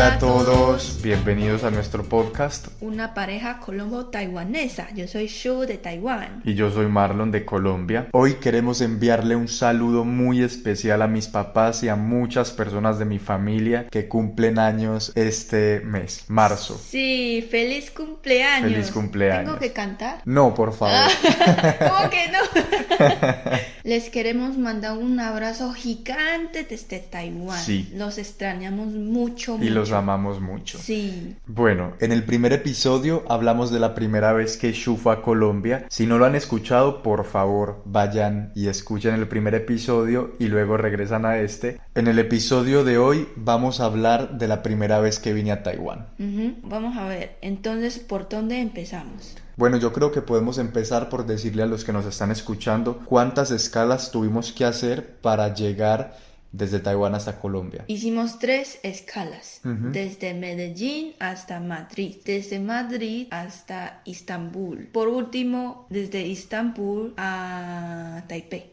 Hola a todos, bienvenidos a nuestro podcast. Una pareja colombo-taiwanesa. Yo soy Shu de Taiwán. Y yo soy Marlon de Colombia. Hoy queremos enviarle un saludo muy especial a mis papás y a muchas personas de mi familia que cumplen años este mes, marzo. Sí, feliz cumpleaños. Feliz cumpleaños. ¿Tengo que cantar? No, por favor. ¿Cómo que no? Les queremos mandar un abrazo gigante desde Taiwán. Sí. Los extrañamos mucho. Y los amamos mucho. Sí. Bueno, en el primer episodio hablamos de la primera vez que Shu fue a Colombia. Si no lo han escuchado, por favor, vayan y escuchen el primer episodio y luego regresan a este. En el episodio de hoy vamos a hablar de la primera vez que vine a Taiwán. Vamos a ver, entonces, ¿por dónde empezamos? Bueno, yo creo que podemos empezar por decirle a los que nos están escuchando cuántas escalas tuvimos que hacer para llegar desde Taiwán hasta Colombia. Hicimos 3 escalas, desde Medellín hasta Madrid, desde Madrid hasta Istambul, por último desde Istambul a Taipei.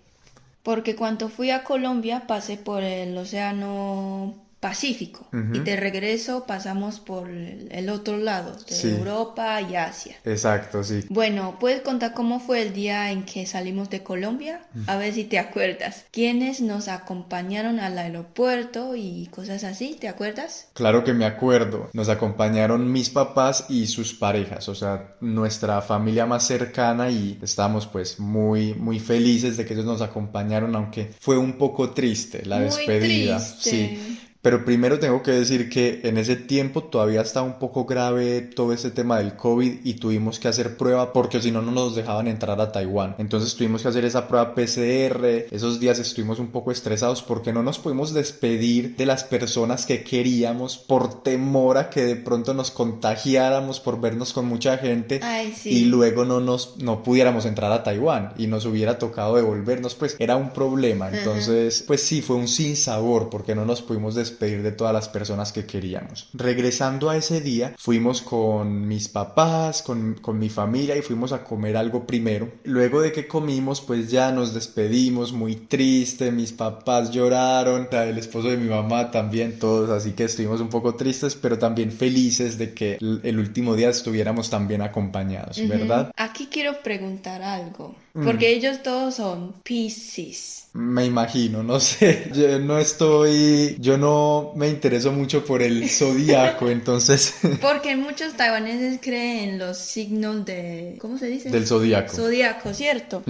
Porque cuando fui a Colombia pasé por el Océano Pacífico y de regreso pasamos por el otro lado, de Europa y Asia. Exacto, sí. Bueno, ¿puedes contar cómo fue el día en que salimos de Colombia? A ver si te acuerdas. ¿Quiénes nos acompañaron al aeropuerto y cosas así? ¿Te acuerdas? Claro que me acuerdo. Nos acompañaron mis papás y sus parejas, o sea, nuestra familia más cercana, y estábamos pues muy felices de que ellos nos acompañaron, aunque fue un poco triste la despedida. Triste. Sí. Pero primero tengo que decir que en ese tiempo todavía estaba un poco grave todo ese tema del COVID y tuvimos que hacer prueba porque si no, no nos dejaban entrar a Taiwán. Entonces tuvimos que hacer esa prueba PCR. Esos días estuvimos un poco estresados porque no nos pudimos despedir de las personas que queríamos por temor a que de pronto nos contagiáramos por vernos con mucha gente. Ay, sí. Y luego no pudiéramos entrar a Taiwán y nos hubiera tocado devolvernos, pues era un problema. Entonces, pues sí, fue un sinsabor porque no nos pudimos despedir de todas las personas que queríamos. Regresando a ese día, fuimos con mis papás, con mi familia, y fuimos a comer algo primero. Luego de que comimos, pues ya nos despedimos muy triste, mis papás lloraron, el esposo de mi mamá también, todos, así que estuvimos un poco tristes, pero también felices de que el último día estuviéramos también acompañados, ¿verdad? Aquí quiero preguntar algo, porque ellos todos son Piscis. Me imagino, no sé, yo no me intereso mucho por el zodiaco, entonces... Porque muchos taiwaneses creen en los signos de... ¿Cómo se dice? Del zodiaco. Zodiaco, ¿cierto?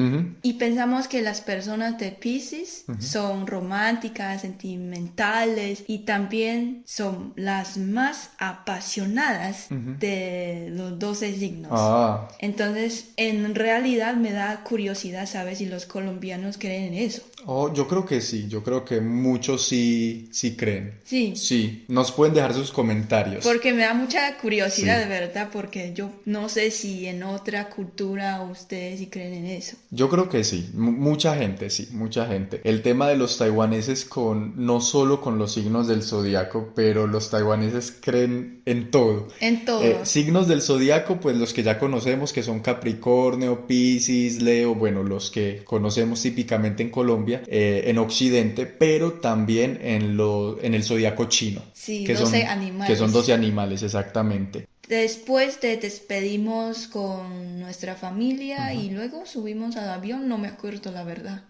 Y pensamos que las personas de Piscis son románticas, sentimentales y también son las más apasionadas de los 12 signos. Entonces, en realidad me da curiosidad saber si los colombianos creen en eso. Yo creo que sí, yo creo que muchos sí creen. Sí. Sí, nos pueden dejar sus comentarios. Porque me da mucha curiosidad, de verdad, porque yo no sé si en otra cultura ustedes sí creen en eso. Yo creo que sí, mucha gente, sí, mucha gente. El tema de los taiwaneses no solo con los signos del zodiaco, pero los taiwaneses creen en todo. En todo. Signos del zodiaco, pues los que ya conocemos, que son Capricornio, Piscis, Leo, bueno, los que conocemos típicamente en Colombia, en Occidente, pero también en el zodiaco chino. Sí, que 12 son, animales. Que son 12 animales, exactamente. Después te despedimos con nuestra familia y luego subimos al avión, no me acuerdo la verdad.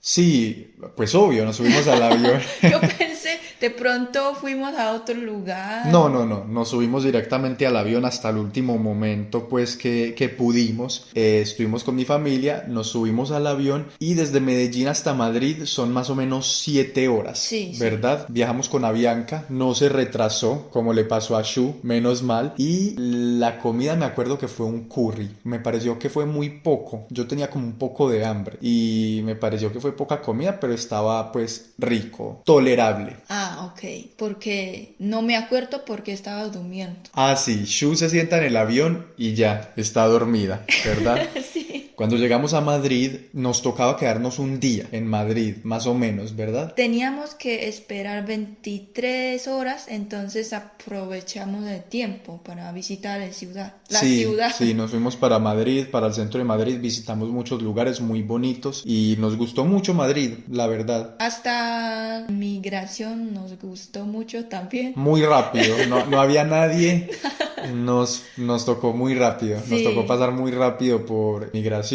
Sí, pues obvio, nos subimos al avión. Yo pensé, de pronto fuimos a otro lugar. No, nos subimos directamente al avión hasta el último momento, pues que pudimos. Estuvimos con mi familia, nos subimos al avión y desde Medellín hasta Madrid son más o menos 7 horas, sí, ¿verdad? Sí. Viajamos con Avianca, no se retrasó como le pasó a Shu, menos mal. Y la comida me acuerdo que fue un curry, me pareció que fue muy poco, yo tenía como un poco de hambre y me pareció que fue poca comida, pero estaba pues rico, tolerable. Ok, porque no me acuerdo porque estaba durmiendo. Sí, Shu se sienta en el avión y ya, está dormida, ¿verdad? Sí. Cuando llegamos a Madrid, nos tocaba quedarnos un día en Madrid, más o menos, ¿verdad? Teníamos que esperar 23 horas, entonces aprovechamos el tiempo para visitar la ciudad. Sí, nos fuimos para Madrid, para el centro de Madrid, visitamos muchos lugares muy bonitos y nos gustó mucho Madrid, la verdad. Hasta migración nos gustó mucho también. Muy rápido, no había nadie, nos tocó muy rápido, nos Sí. tocó pasar muy rápido por migración,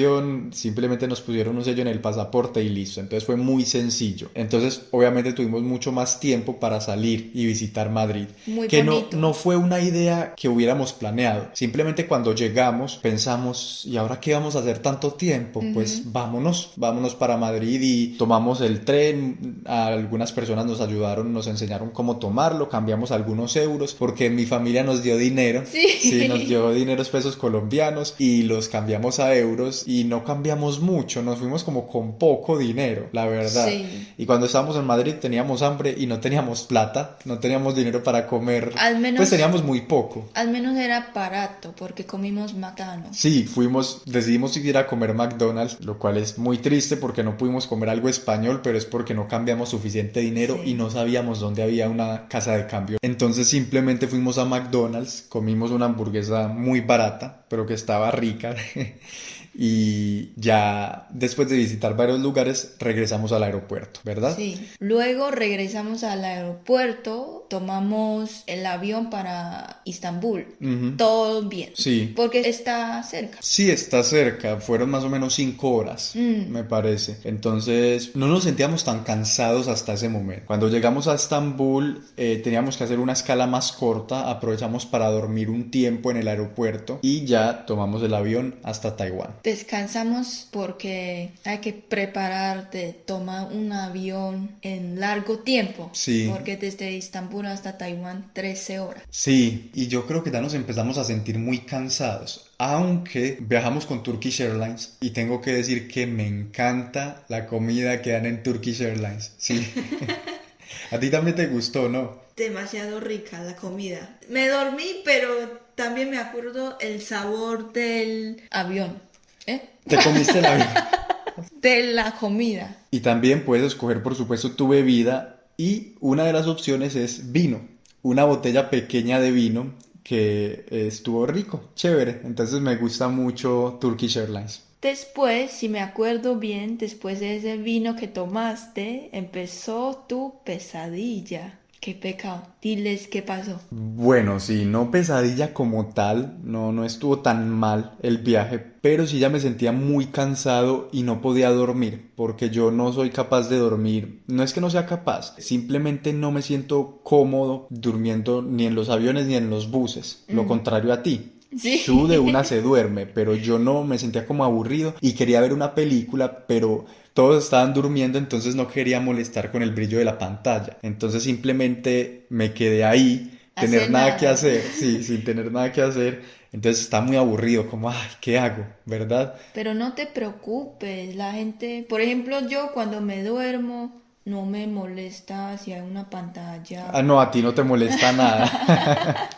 simplemente nos pusieron un sello en el pasaporte y listo, entonces fue muy sencillo. Entonces obviamente tuvimos mucho más tiempo para salir y visitar Madrid, Muy que bonito. no fue una idea que hubiéramos planeado, simplemente cuando llegamos pensamos, ¿y ahora qué vamos a hacer tanto tiempo? Pues vámonos para Madrid y tomamos el tren, algunas personas nos ayudaron, nos enseñaron cómo tomarlo, cambiamos algunos euros, porque mi familia nos dio dinero, Sí. nos dio dineros pesos colombianos y los cambiamos a euros y no cambiamos mucho, nos fuimos como con poco dinero, la verdad. Sí. Y cuando estábamos en Madrid teníamos hambre y no teníamos plata, no teníamos dinero para comer, Al menos- pues teníamos muy poco. Al menos era barato porque comimos McDonald's. Sí, decidimos ir a comer McDonald's, lo cual es muy triste porque no pudimos comer algo español, pero es porque no cambiamos suficiente dinero Sí. y no sabíamos dónde había una casa de cambio. Entonces simplemente fuimos a McDonald's, comimos una hamburguesa muy barata, pero que estaba rica. Y ya después de visitar varios lugares regresamos al aeropuerto, ¿verdad? Sí. Luego regresamos al aeropuerto, tomamos el avión para Istambul. Ujú. Todo bien. Sí. Porque está cerca. Sí, está cerca, fueron más o menos 5 horas, me parece. Entonces, no nos sentíamos tan cansados hasta ese momento. Cuando llegamos a Estambul, teníamos que hacer una escala más corta, aprovechamos para dormir un tiempo en el aeropuerto y ya tomamos el avión hasta Taiwán. Descansamos porque hay que prepararte, tomar un avión en largo tiempo. Sí. Porque desde Istambul hasta Taiwán 13 horas. Sí, y yo creo que ya nos empezamos a sentir muy cansados, aunque viajamos con Turkish Airlines y tengo que decir que me encanta la comida que dan en Turkish Airlines, sí. A ti también te gustó, ¿no? Demasiado rica la comida. Me dormí, pero también me acuerdo el sabor del avión. Te comiste el avión. De la comida. Y también puedes escoger, por supuesto, tu bebida y una de las opciones es vino, una botella pequeña de vino que estuvo rico, chévere. Entonces me gusta mucho Turkish Airlines. Después, si me acuerdo bien, después de ese vino que tomaste, empezó tu pesadilla. Qué pecado. Diles qué pasó. Bueno, sí, no pesadilla como tal, no estuvo tan mal el viaje, pero sí ya me sentía muy cansado y no podía dormir, porque yo no soy capaz de dormir, no es que no sea capaz, simplemente no me siento cómodo durmiendo ni en los aviones ni en los buses, lo contrario a ti. Sí. Tú de una se duerme, pero yo no, me sentía como aburrido y quería ver una película, pero todos estaban durmiendo, entonces no quería molestar con el brillo de la pantalla. Entonces simplemente me quedé ahí, tener Hacer nada nada. que hacer, sí, sin tener nada que hacer. Entonces estaba muy aburrido, como, ay, ¿qué hago? ¿Verdad? Pero no te preocupes, la gente, por ejemplo, yo cuando me duermo no me molesta si hay una pantalla. Ah, no, a ti no te molesta nada.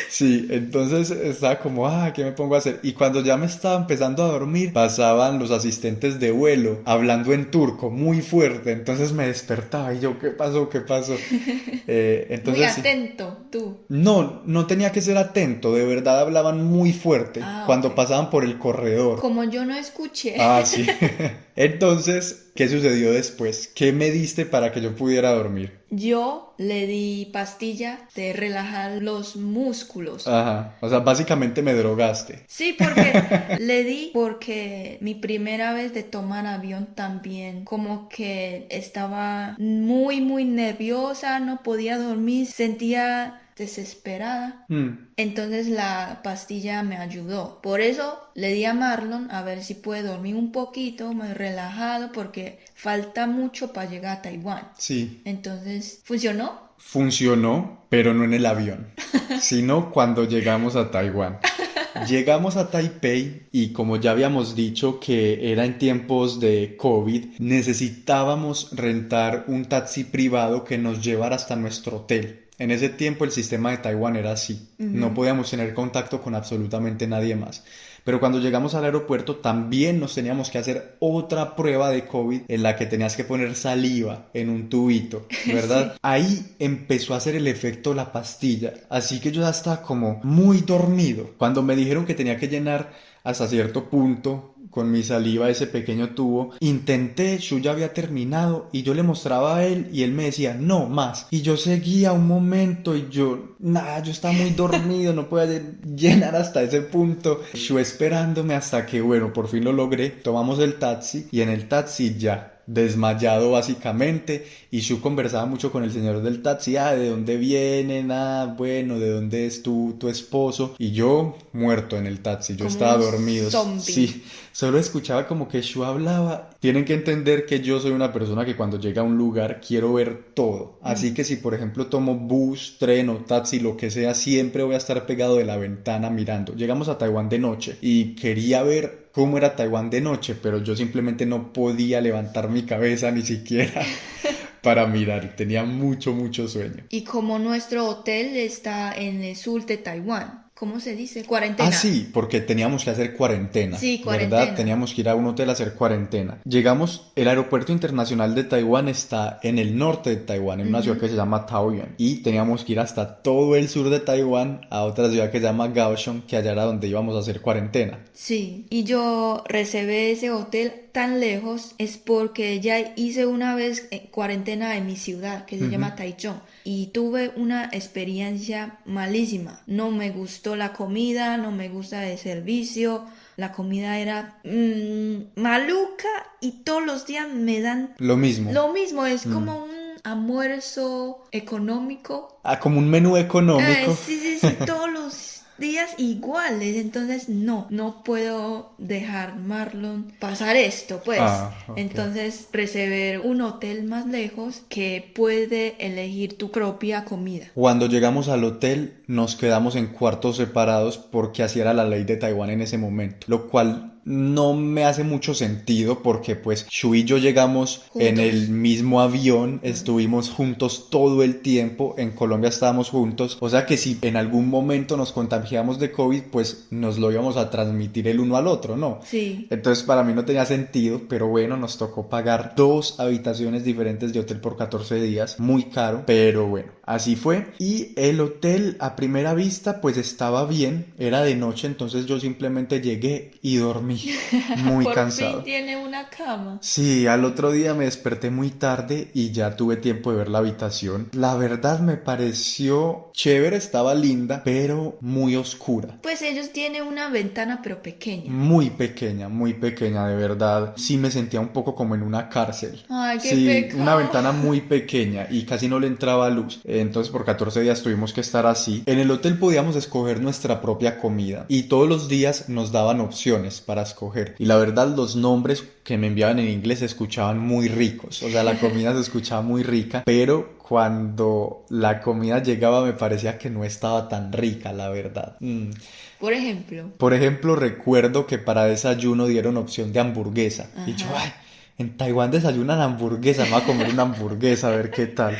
Sí, entonces estaba como, ¿qué me pongo a hacer? Y cuando ya me estaba empezando a dormir, pasaban los asistentes de vuelo hablando en turco muy fuerte, entonces me despertaba y yo, ¿qué pasó? ¿Qué pasó? Entonces, Muy sí. atento, tú. No tenía que ser atento, de verdad hablaban muy fuerte cuando Ok. pasaban por el corredor. Como yo no escuché. Sí. Entonces, ¿qué sucedió después? ¿Qué me diste para que yo pudiera dormir? Yo le di pastilla de relajar los músculos. Ajá, o sea, básicamente me drogaste. Sí, porque le di porque mi primera vez de tomar avión también como que estaba muy nerviosa, no podía dormir, sentía desesperada. Entonces la pastilla me ayudó. Por eso le di a Marlon a ver si puede dormir un poquito más relajado porque falta mucho para llegar a Taiwán. Sí. Entonces, ¿funcionó? Funcionó, pero no en el avión, sino cuando llegamos a Taiwán. Llegamos a Taipei y como ya habíamos dicho que era en tiempos de COVID, necesitábamos rentar un taxi privado que nos llevara hasta nuestro hotel. En ese tiempo el sistema de Taiwán era así, no podíamos tener contacto con absolutamente nadie más. Pero cuando llegamos al aeropuerto también nos teníamos que hacer otra prueba de COVID en la que tenías que poner saliva en un tubito, ¿verdad? Sí. Ahí empezó a hacer el efecto la pastilla, así que yo ya estaba como muy dormido. Cuando me dijeron que tenía que llenar hasta cierto punto con mi saliva ese pequeño tubo, intenté, yo ya había terminado y yo le mostraba a él y él me decía no más, y yo seguía un momento y yo estaba muy dormido, no podía llenar hasta ese punto, yo esperándome hasta que bueno, por fin lo logré. Tomamos el taxi y en el taxi ya desmayado básicamente, y Shu conversaba mucho con el señor del taxi, ¿de dónde vienen? Bueno, ¿de dónde es tu esposo? Y yo muerto en el taxi, yo como estaba dormido. Zombie. Sí, solo escuchaba como que Shu hablaba. Tienen que entender que yo soy una persona que cuando llega a un lugar quiero ver todo, así que si por ejemplo tomo bus, tren o taxi, lo que sea, siempre voy a estar pegado de la ventana mirando. Llegamos a Taiwán de noche y quería ver cómo era Taiwán de noche, pero yo simplemente no podía levantar mi cabeza ni siquiera para mirar, tenía mucho sueño. Y como nuestro hotel está en el sur de Taiwán, ¿cómo se dice? Cuarentena. Ah, sí, porque teníamos que hacer cuarentena. Sí, cuarentena. ¿Verdad? Teníamos que ir a un hotel a hacer cuarentena. Llegamos, el aeropuerto internacional de Taiwán está en el norte de Taiwán, en una ciudad que se llama Taoyuan. Y teníamos que ir hasta todo el sur de Taiwán a otra ciudad que se llama Kaohsiung, que allá era donde íbamos a hacer cuarentena. Sí, y yo reservé ese hotel tan lejos es porque ya hice una vez cuarentena en mi ciudad, que se llama Taichung. Y tuve una experiencia malísima. No me gustó la comida, no me gusta el servicio. La comida era maluca y todos los días me dan lo mismo. Lo mismo, es como un almuerzo económico. Como un menú económico. Sí, todos los días iguales, entonces no puedo dejar Marlon pasar esto, pues. Okay. Entonces reservé un hotel más lejos que puede elegir tu propia comida. Cuando llegamos al hotel nos quedamos en cuartos separados porque así era la ley de Taiwán en ese momento, lo cual no me hace mucho sentido porque pues Shu y yo llegamos juntos en el mismo avión, estuvimos juntos todo el tiempo, en Colombia estábamos juntos, o sea que si en algún momento nos contagiamos de COVID, pues nos lo íbamos a transmitir el uno al otro, ¿no? Sí. Entonces para mí no tenía sentido, pero bueno, nos tocó pagar 2 habitaciones diferentes de hotel por 14 días, muy caro, pero bueno, así fue. Y el hotel a primera vista pues estaba bien, era de noche, entonces yo simplemente llegué y dormí muy cansado. Por fin tiene una cama. Sí, al otro día me desperté muy tarde y ya tuve tiempo de ver la habitación. La verdad me pareció chévere, estaba linda, pero muy oscura. Pues ellos tienen una ventana pero pequeña. Muy pequeña, de verdad. Sí me sentía un poco como en una cárcel. Ay, qué sí, pecado. Una ventana muy pequeña y casi no le entraba luz. Entonces por 14 días tuvimos que estar así. En el hotel podíamos escoger nuestra propia comida y todos los días nos daban opciones para escoger. Y la verdad los nombres que me enviaban en inglés se escuchaban muy ricos. O sea, la comida se escuchaba muy rica, pero cuando la comida llegaba me parecía que no estaba tan rica, la verdad. Por ejemplo, recuerdo que para desayuno dieron opción de hamburguesa. Ajá. Y yo, en Taiwán desayunan hamburguesa, me voy a comer una hamburguesa a ver qué tal.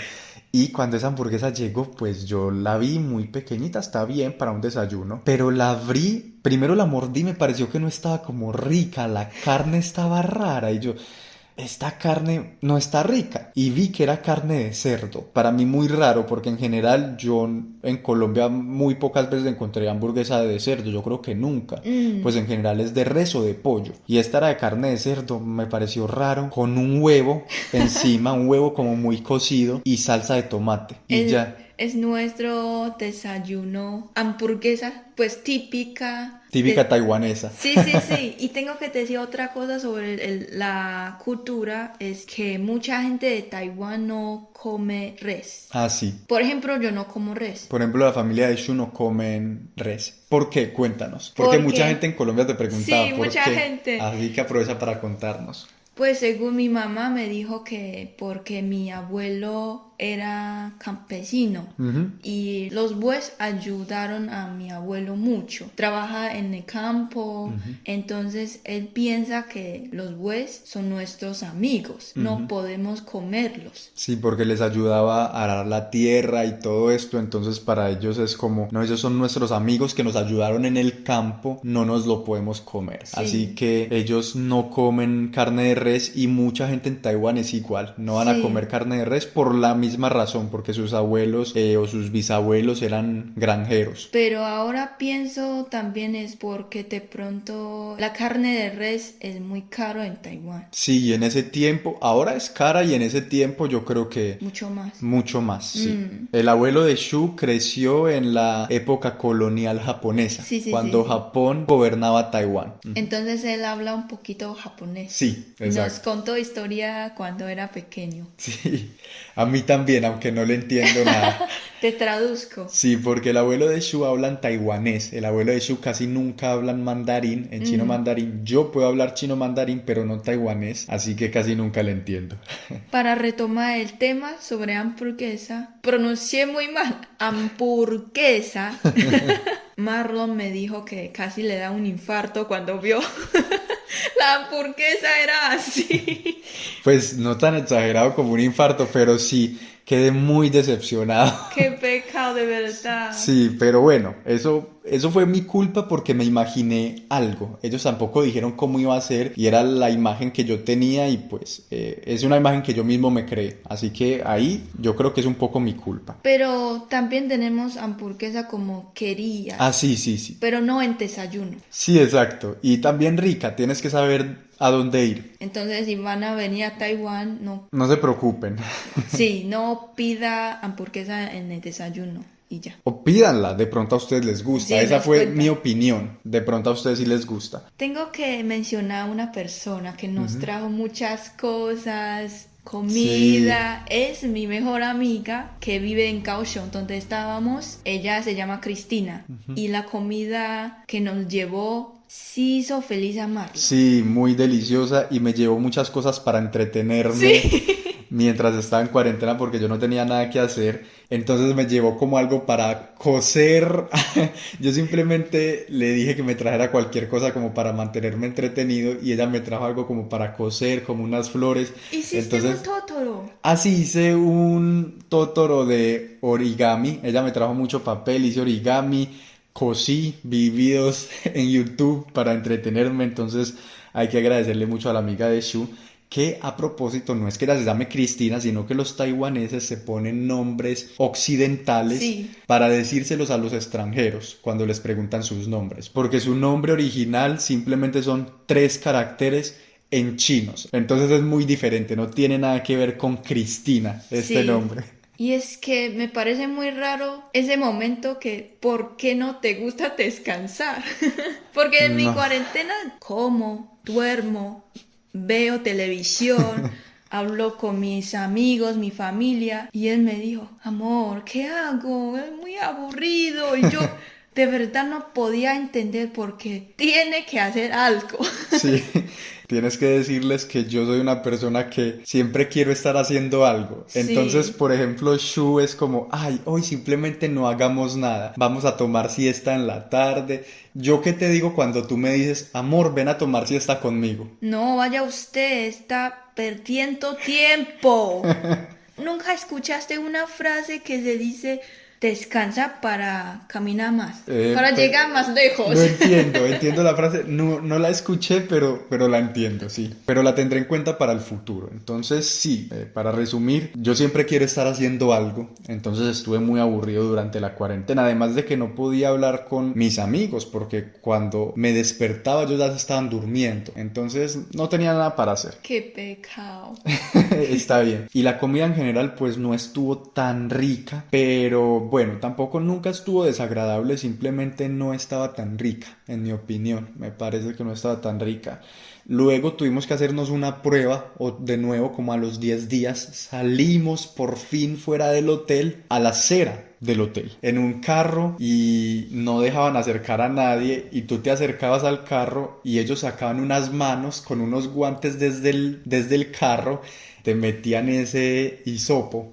Y cuando esa hamburguesa llegó, pues yo la vi muy pequeñita, está bien para un desayuno, pero la abrí, primero la mordí y me pareció que no estaba como rica, la carne estaba rara y yo, esta carne no está rica, y vi que era carne de cerdo. Para mí muy raro porque en general yo en Colombia muy pocas veces encontré hamburguesa de cerdo, yo creo que nunca, pues en general es de res o de pollo, y esta era de carne de cerdo. Me pareció raro, con un huevo encima, un huevo como muy cocido y salsa de tomate y ya. Es nuestro desayuno, hamburguesa, pues típica taiwanesa. Sí. Y tengo que decir otra cosa sobre la cultura, es que mucha gente de Taiwán no come res. Ah, sí. Por ejemplo, yo no como res. Por ejemplo, la familia de Shu no comen res. ¿Por qué? Cuéntanos. Porque mucha gente en Colombia te preguntaba sí, por mucha qué. Gente. Así que aprovecha para contarnos. Pues según mi mamá me dijo que porque mi abuelo era campesino y los bueyes ayudaron a mi abuelo mucho. Trabaja en el campo, entonces él piensa que los bueyes son nuestros amigos, no podemos comerlos. Sí, porque les ayudaba a arar la tierra y todo esto, entonces para ellos es como, no, ellos son nuestros amigos que nos ayudaron en el campo, no nos lo podemos comer. Sí. Así que ellos no comen carne de res y mucha gente en Taiwán es igual, no van a comer carne de res por la misma razón, porque sus abuelos o sus bisabuelos eran granjeros. Pero ahora pienso también es porque de pronto la carne de res es muy caro en Taiwán. Sí, y en ese tiempo, ahora es cara y en ese tiempo yo creo que Mucho más. mucho más, sí. El abuelo de Shu creció en la época colonial japonesa, cuando Japón gobernaba Taiwán. Entonces él habla un poquito japonés. Sí, exacto. Nos contó historia cuando era pequeño. Sí, a mí también, aunque no le entiendo nada. Te traduzco. Sí, porque el abuelo de Shu habla en taiwanés, el abuelo de Shu casi nunca habla en mandarín, en chino mandarín. Yo puedo hablar chino mandarín, pero no taiwanés, así que casi nunca le entiendo. Para retomar el tema sobre hamburguesa, pronuncié muy mal, hamburguesa. Marlon me dijo que casi le da un infarto cuando vio la hamburguesa era así. Pues no tan exagerado como un infarto, pero sí, quedé muy decepcionado. Qué pecado, de verdad. Sí, pero bueno, eso fue mi culpa porque me imaginé algo. Ellos tampoco dijeron cómo iba a ser y era la imagen que yo tenía y pues es una imagen que yo mismo me creé. Así que ahí yo creo que es un poco mi culpa. Pero también tenemos hamburguesa como querías. Ah, sí. Pero no en desayuno. Sí, exacto. Y también rica, tienes que saber a dónde ir. Entonces, si van a venir a Taiwán, no se preocupen. Sí, no pida hamburguesa en el desayuno y ya. O pídanla, de pronto a ustedes les gusta. Sí, esa fue cuenta. mi opinión. De pronto a ustedes sí les gusta. Tengo que mencionar a una persona que nos trajo muchas cosas, comida. Sí. Es mi mejor amiga que vive en Kaohsiung, donde estábamos. Ella se llama Cristina. Y la comida que nos llevó sí hizo feliz a Mario. Sí, muy deliciosa y me llevó muchas cosas para entretenerme mientras estaba en cuarentena porque yo no tenía nada que hacer. Entonces me llevó como algo para coser. Yo simplemente le dije que me trajera cualquier cosa como para mantenerme entretenido y ella me trajo algo como para coser, como unas flores. ¿Hiciste un Totoro? Ah, sí, hice un Totoro de origami. Ella me trajo mucho papel, hice origami. Cosí, vi videos en YouTube para entretenerme, entonces hay que agradecerle mucho a la amiga de Shu, que a propósito no es que ella se llame Cristina, sino que los taiwaneses se ponen nombres occidentales para decírselos a los extranjeros cuando les preguntan sus nombres, porque su nombre original simplemente son 3 caracteres en chinos, entonces es muy diferente, no tiene nada que ver con Cristina, este nombre. Y es que me parece muy raro ese momento que ¿por qué no te gusta descansar? Porque en mi cuarentena como, duermo, veo televisión, hablo con mis amigos, mi familia y él me dijo, amor, ¿qué hago? Es muy aburrido y yo de verdad no podía entender por qué tiene que hacer algo. Sí. Tienes que decirles que yo soy una persona que siempre quiero estar haciendo algo. Entonces, por ejemplo, Shu es como, ay, hoy simplemente no hagamos nada. Vamos a tomar siesta en la tarde. ¿Yo qué te digo cuando tú me dices, amor, ven a tomar siesta conmigo? No, vaya usted, está perdiendo tiempo. ¿Nunca escuchaste una frase que se dice... descansa para caminar más, para llegar más lejos? No entiendo la frase, no la escuché, pero la entiendo, sí. Pero la tendré en cuenta para el futuro. Entonces, sí, para resumir, yo siempre quiero estar haciendo algo. Entonces estuve muy aburrido durante la cuarentena. Además de que no podía hablar con mis amigos, porque cuando me despertaba ellos ya se estaban durmiendo. Entonces no tenía nada para hacer. ¡Qué pecado! Está bien. Y la comida en general, pues no estuvo tan rica, pero... bueno, tampoco nunca estuvo desagradable, simplemente no estaba tan rica, en mi opinión. Me parece que no estaba tan rica. Luego tuvimos que hacernos una prueba, o de nuevo como a los 10 días salimos por fin fuera del hotel a la acera del hotel en un carro y no dejaban acercar a nadie y tú te acercabas al carro y ellos sacaban unas manos con unos guantes desde el carro, te metían ese hisopo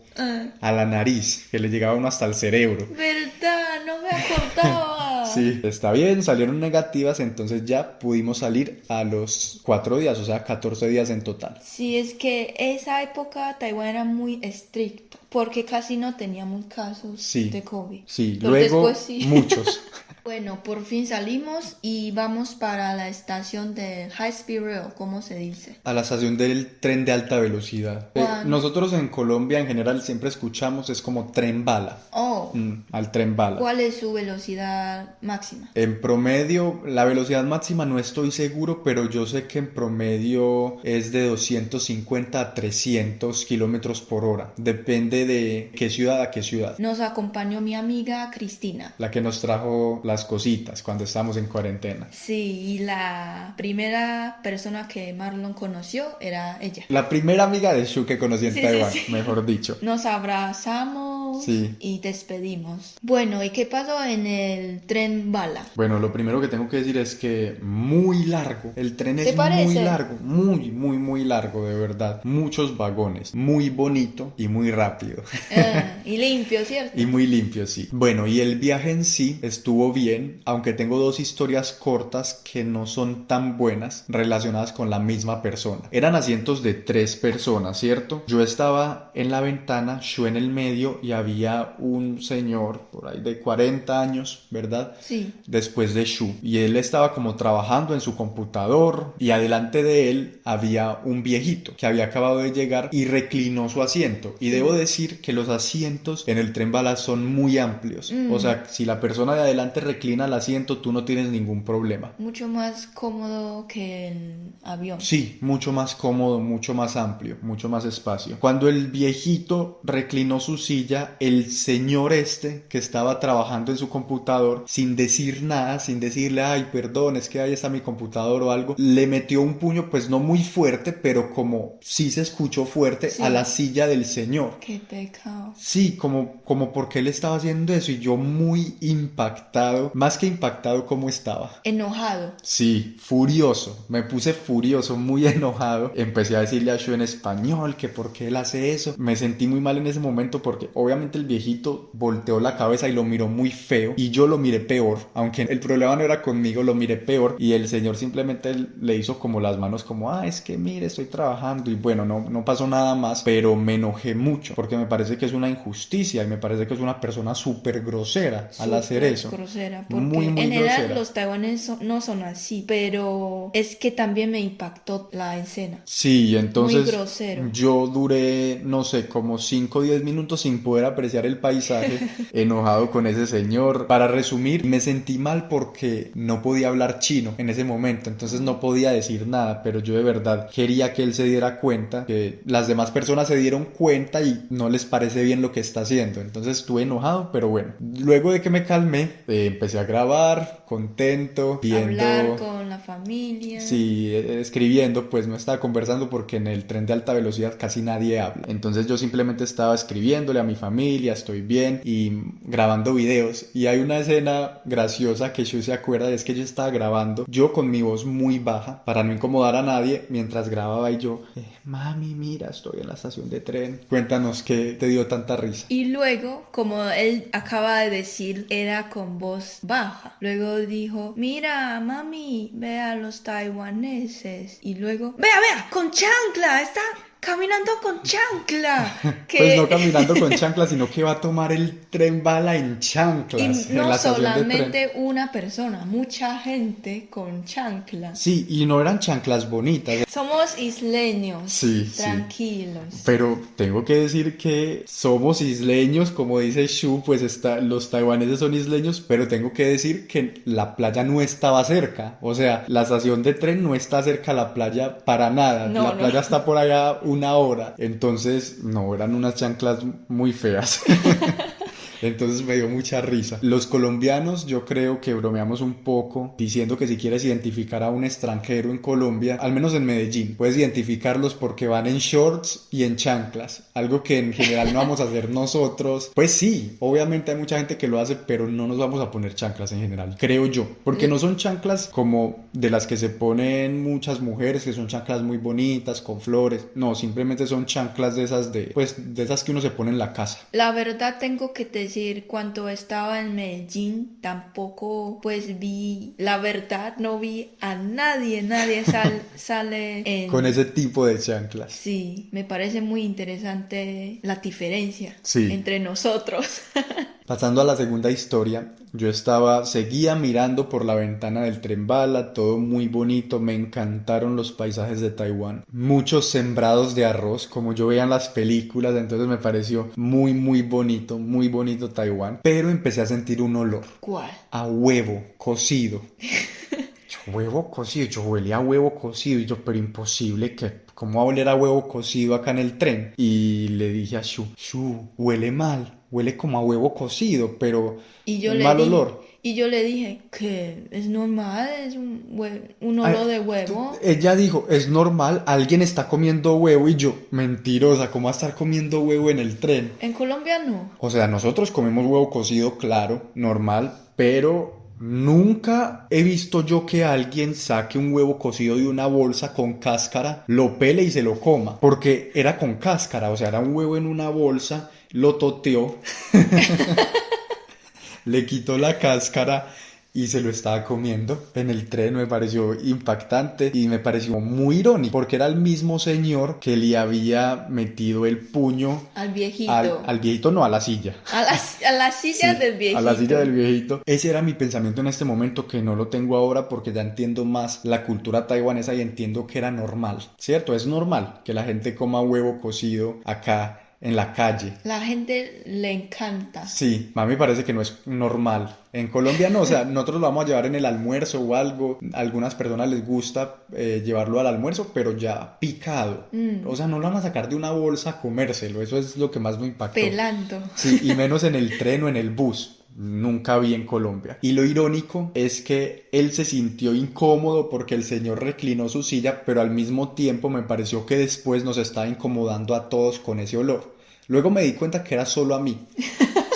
a la nariz que le llegaba a uno hasta el cerebro. ¿Verdad? No me acordaba. Sí, está bien, salieron negativas, entonces ya pudimos salir a los 4 días, o sea, 14 días en total. Sí, es que esa época Taiwán era muy estricto porque casi no teníamos casos Sí, de COVID. sí, Pero luego después sí. muchos. Bueno, por fin salimos y vamos para la estación de High Speed Rail, ¿cómo se dice? A la estación del tren de alta velocidad. Juan. Nosotros en Colombia en general siempre escuchamos, es como tren bala. Oh, Al tren bala. ¿cuál es su velocidad máxima? En promedio, la velocidad máxima no estoy seguro, pero yo sé que en promedio es de 250 a 300 kilómetros por hora. Depende de qué ciudad a qué ciudad. Nos acompañó mi amiga Cristina. La que nos trajo las cositas cuando estábamos en cuarentena. Sí, y la primera persona que Marlon conoció era ella. La primera amiga de Shu que conocí en Sí, Taiwán, sí, sí. mejor dicho. Nos abrazamos Sí. y despedimos. Bueno, ¿y qué pasó en el tren bala? Bueno, lo primero que tengo que decir es que muy largo. El tren ¿Te es parece? muy largo, muy largo, de verdad. Muchos vagones, muy bonito y muy rápido. Y limpio, ¿cierto? Y muy limpio, sí. Bueno, y el viaje en sí estuvo bien, aunque tengo 2 historias cortas que no son tan buenas relacionadas con la misma persona. Eran asientos de 3 personas, ¿cierto? Yo estaba en la ventana, Shu en el medio y había un señor por ahí de 40 años, ¿verdad? Sí. Después de Shu. Y él estaba como trabajando en su computador y adelante de él había un viejito que había acabado de llegar y reclinó su asiento. Y debo decir que los asientos en el tren bala son muy amplios. O sea, si la persona de adelante reclina el asiento, tú no tienes ningún problema. Mucho más cómodo que el avión. Sí, mucho más cómodo, mucho más amplio, mucho más espacio. Cuando el viejito reclinó su silla, el señor que estaba trabajando en su computador, sin decir nada, sin decirle, ay, perdón, es que ahí está mi computador o algo, le metió un puño, pues no muy fuerte, pero como sí se escuchó fuerte, Sí. a la silla del señor. Qué pecado. Sí, como porque él estaba haciendo eso y yo muy impactado, más que impactado, ¿cómo estaba? Enojado. Sí, furioso, me puse furioso, muy enojado, empecé a decirle a Shu en español que por qué él hace eso, me sentí muy mal en ese momento porque obviamente el viejito volteó la cabeza y lo miró muy feo y yo lo miré peor, aunque el problema no era conmigo, lo miré peor y el señor simplemente le hizo como las manos como, es que mire, estoy trabajando y bueno, no pasó nada más, pero me enojé mucho porque me parece que es una injusticia y me parece que es una persona súper grosera al hacer eso. Grosera, porque Muy en general grosera. los taiwaneses no son así, pero es que también me impactó la escena. Sí, entonces Muy grosero. yo duré, no sé, como 5 o 10 minutos sin poder apreciar el paisaje, enojado con ese señor. Para resumir, me sentí mal porque no podía hablar chino en ese momento, entonces no podía decir nada, pero yo de verdad quería que él se diera cuenta, que las demás personas se dieron cuenta y no les parece bien lo que está haciendo. Entonces estuve enojado, pero bueno. Luego de que me calmé, empecé a grabar, contento, viendo... Hablar con la familia. Sí, escribiendo, pues no estaba conversando porque en el tren de alta velocidad casi nadie habla. Entonces yo simplemente estaba escribiéndole a mi familia, estoy bien, y grabando videos. Y hay una escena graciosa que yo se acuerda, es que yo estaba grabando, yo con mi voz muy baja, para no incomodar a nadie, mientras grababa y yo, mami, mira, estoy en la estación de tren. Cuéntanos qué te dio tanta risa. Y luego, como él acaba de decir, era con voz baja. Luego dijo, mira, mami, ve a los taiwaneses. Y luego, vea, con chancla, está caminando con chancla. Que... Pues no caminando con chanclas, sino que va a tomar el tren bala en chanclas. Y en no la estación de tren. solamente una persona, mucha gente con chanclas. Sí, y no eran chanclas bonitas. Somos isleños, Sí, tranquilos. Pero tengo que decir que somos isleños, como dice Shu, pues los taiwaneses son isleños, pero tengo que decir que la playa no estaba cerca. O sea, la estación de tren no está cerca a la playa para nada. No, la playa está por allá 1 hora. Entonces, no, eran unas chanclas muy feas. Entonces me dio mucha risa. Los colombianos yo creo que bromeamos un poco diciendo que si quieres identificar a un extranjero en Colombia, al menos en Medellín, puedes identificarlos porque van en shorts y en chanclas, algo que en general no vamos a hacer nosotros. Pues sí, obviamente hay mucha gente que lo hace, pero no nos vamos a poner chanclas en general, creo yo, porque no son chanclas como de las que se ponen muchas mujeres, que son chanclas muy bonitas, con flores. No, simplemente son chanclas de esas de esas que uno se pone en la casa. La verdad tengo que decir, cuando estaba en Medellín tampoco pues vi, la verdad no vi a nadie sale en... Con ese tipo de chanclas. Sí, me parece muy interesante la diferencia Sí. entre nosotros. Pasando a la segunda historia, seguía mirando por la ventana del tren bala, todo muy bonito, me encantaron los paisajes de Taiwán. Muchos sembrados de arroz, como yo veía en las películas, entonces me pareció muy bonito Taiwán. Pero empecé a sentir un olor. ¿Cuál? A huevo cocido. Huevo cocido, yo huele a huevo cocido y yo, pero imposible que, ¿cómo va a oler a huevo cocido acá en el tren? Y le dije a Shu, huele mal, huele como a huevo cocido, pero un mal olor. Y yo le dije que es normal, es un olor de huevo. Ella dijo, es normal, alguien está comiendo huevo y yo, mentirosa, ¿cómo va a estar comiendo huevo en el tren? En Colombia no. O sea, nosotros comemos huevo cocido, claro, normal, pero nunca he visto yo que alguien saque un huevo cocido de una bolsa con cáscara, lo pele y se lo coma, porque era con cáscara, o sea, era un huevo en una bolsa, lo toteó, le quitó la cáscara y se lo estaba comiendo en el tren. Me pareció impactante y me pareció muy irónico, porque era el mismo señor que le había metido el puño al viejito. Al viejito, no, a la silla. A la silla Sí, del viejito. a la silla del viejito. Ese era mi pensamiento en este momento, que no lo tengo ahora porque ya entiendo más la cultura taiwanesa y entiendo que era normal, ¿cierto? Es normal que la gente coma huevo cocido acá en la calle. La gente le encanta. Sí, a mí me parece que no es normal. En Colombia no, o sea, nosotros lo vamos a llevar en el almuerzo o algo. A algunas personas les gusta llevarlo al almuerzo, pero ya picado. O sea, no lo van a sacar de una bolsa a comérselo. Eso es lo que más me impactó. Pelando. Sí, y menos en el tren o en el bus. Nunca vi en Colombia. Y lo irónico es que él se sintió incómodo porque el señor reclinó su silla, pero al mismo tiempo me pareció que después nos estaba incomodando a todos con ese olor. Luego me di cuenta que era solo a mí.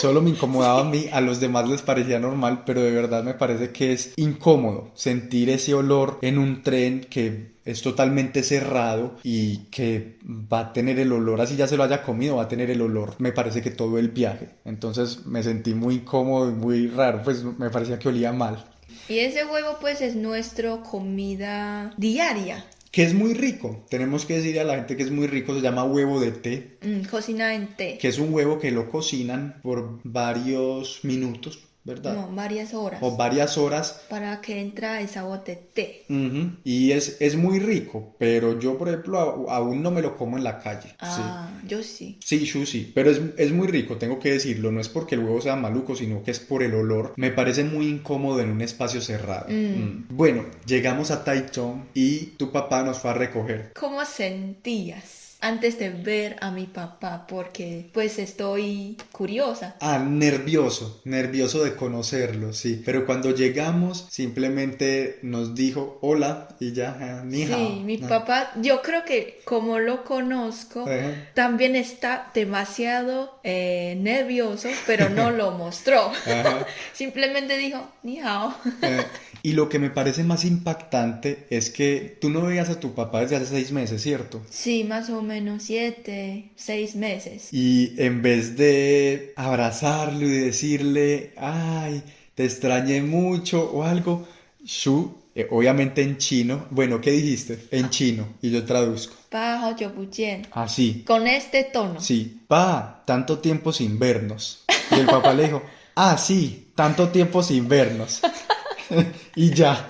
Solo me incomodaba a mí, a los demás les parecía normal, pero de verdad me parece que es incómodo sentir ese olor en un tren que es totalmente cerrado y que va a tener el olor, así ya se lo haya comido, va a tener el olor, me parece que todo el viaje. Entonces me sentí muy incómodo y muy raro, pues me parecía que olía mal. Y ese huevo pues es nuestra comida diaria. Que es muy rico, tenemos que decirle a la gente que es muy rico, se llama huevo de té. Cocina en té. Que es un huevo que lo cocinan por varios minutos, ¿verdad? No, varias horas. O varias horas. Para que entre el sabor de té. Y es muy rico, pero yo, por ejemplo, aún no me lo como en la calle. Ah, sí. Yo sí. Sí, yo sí, pero es muy rico, tengo que decirlo. No es porque el huevo sea maluco, sino que es por el olor. Me parece muy incómodo en un espacio cerrado. Bueno, llegamos a Taichung y tu papá nos fue a recoger. ¿Cómo sentías antes de ver a mi papá? Porque pues estoy curiosa. Nervioso de conocerlo, sí. Pero cuando llegamos simplemente nos dijo hola y ya, ni hao. Sí, mi papá, yo creo que como lo conozco, también está demasiado nervioso, pero no lo mostró. Simplemente dijo ni hao. Y lo que me parece más impactante es que tú no veías a tu papá desde hace 6 meses, ¿cierto? Sí, más o menos 7, 6 meses. Y en vez de abrazarlo y decirle, ay, te extrañé mucho o algo, Shu, obviamente en chino, bueno, ¿qué dijiste? En chino, y yo traduzco. Pa, hao jiu bu jian. Así. Con este tono. Sí, pa, tanto tiempo sin vernos. Y el papá le dijo, sí, tanto tiempo sin vernos. Y ya.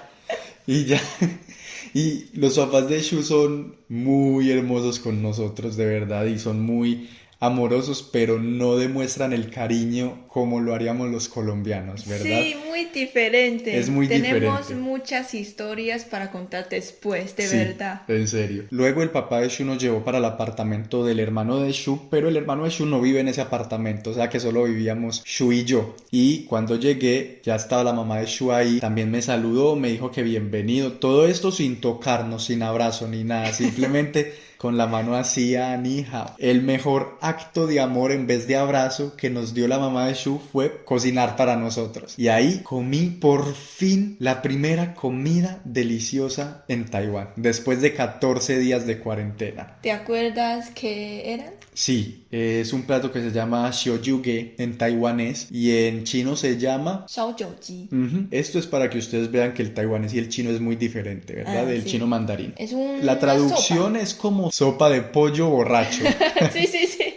Y los papás de Shu son muy hermosos con nosotros, de verdad, y son muy amorosos, pero no demuestran el cariño como lo haríamos los colombianos, ¿verdad? Sí, muy diferente. Es muy Tenemos diferente. muchas historias para contar después, de Sí, verdad. en serio. Luego el papá de Shu nos llevó para el apartamento del hermano de Shu, pero el hermano de Shu no vive en ese apartamento, o sea que solo vivíamos Shu y yo. Y cuando llegué, ya estaba la mamá de Shu ahí, también me saludó, me dijo que bienvenido. Todo esto sin tocarnos, sin abrazo ni nada, simplemente con la mano así a Nija. El mejor acto de amor en vez de abrazo que nos dio la mamá de Shu fue cocinar para nosotros. Y ahí comí por fin la primera comida deliciosa en Taiwán, después de 14 días de cuarentena. ¿Te acuerdas qué eran? Sí, es un plato que se llama xiaojuge en taiwanés y en chino se llama... Shaojiuji. Esto es para que ustedes vean que el taiwanés y el chino es muy diferente, ¿verdad? Del Sí. chino mandarín. Es una La traducción sopa. es como sopa de pollo borracho. Sí, sí, sí.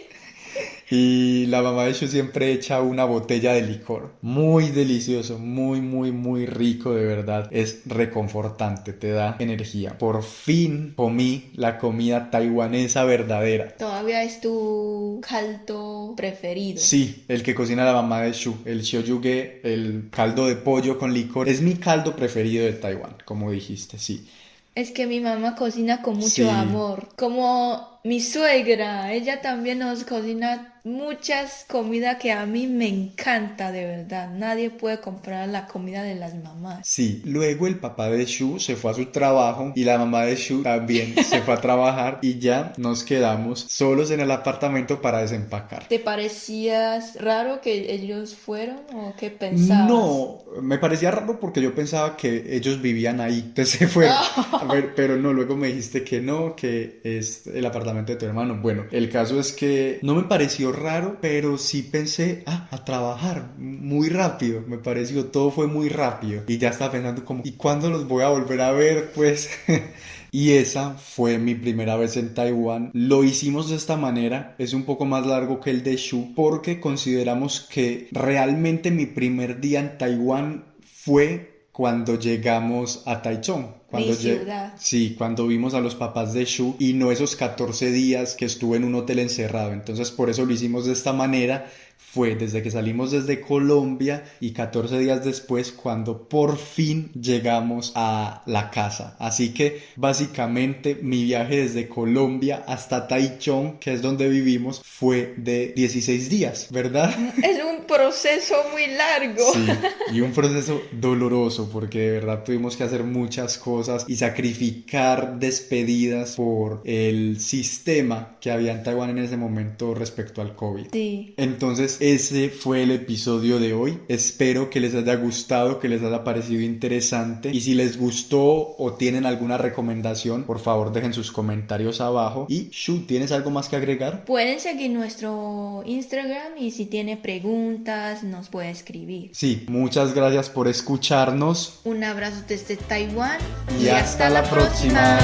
Y la mamá de Shu siempre echa una botella de licor. Muy delicioso, muy, muy, muy rico, de verdad. Es reconfortante, te da energía. Por fin comí la comida taiwanesa verdadera. Todavía es tu caldo preferido. Sí, el que cocina la mamá de Shu, el xiaojuge, el caldo de pollo con licor. Es mi caldo preferido de Taiwán, como dijiste, sí. Es que mi mamá cocina con mucho Sí. amor. Como mi suegra, ella también nos cocina muchas comidas que a mí me encanta, de verdad. Nadie puede comprar la comida de las mamás. Sí, luego el papá de Shu se fue a su trabajo y la mamá de Shu también se fue a trabajar y ya nos quedamos solos en el apartamento para desempacar. ¿Te parecías raro que ellos fueron o qué pensabas? No, me parecía raro porque yo pensaba que ellos vivían ahí, entonces se fueron. A ver, pero no, luego me dijiste que no, que es el apartamento de tu hermano. Bueno, el caso es que no me pareció raro, pero sí pensé, a trabajar muy rápido, me pareció, todo fue muy rápido y ya estaba pensando como, ¿y cuándo los voy a volver a ver? Pues... Y esa fue mi primera vez en Taiwán. Lo hicimos de esta manera, es un poco más largo que el de Shu, porque consideramos que realmente mi primer día en Taiwán fue cuando llegamos a Taichung. Mi ciudad. Sí, cuando vimos a los papás de Shu y no esos 14 días que estuve en un hotel encerrado. Entonces por eso lo hicimos de esta manera. Fue desde que salimos desde Colombia y 14 días después cuando por fin llegamos a la casa. Así que básicamente mi viaje desde Colombia hasta Taichung, que es donde vivimos, fue de 16 días, ¿verdad? Es un proceso muy largo. Sí, y un proceso doloroso porque de verdad tuvimos que hacer muchas cosas y sacrificar despedidas por el sistema que había en Taiwán en ese momento respecto al COVID. Sí. Entonces ese fue el episodio de hoy. Espero que les haya gustado, que les haya parecido interesante y si les gustó o tienen alguna recomendación, por favor dejen sus comentarios abajo. Y Shu, ¿tienes algo más que agregar? Pueden seguir nuestro Instagram y si tiene preguntas nos puede escribir. Sí, muchas gracias por escucharnos Un abrazo desde Taiwán y hasta la próxima.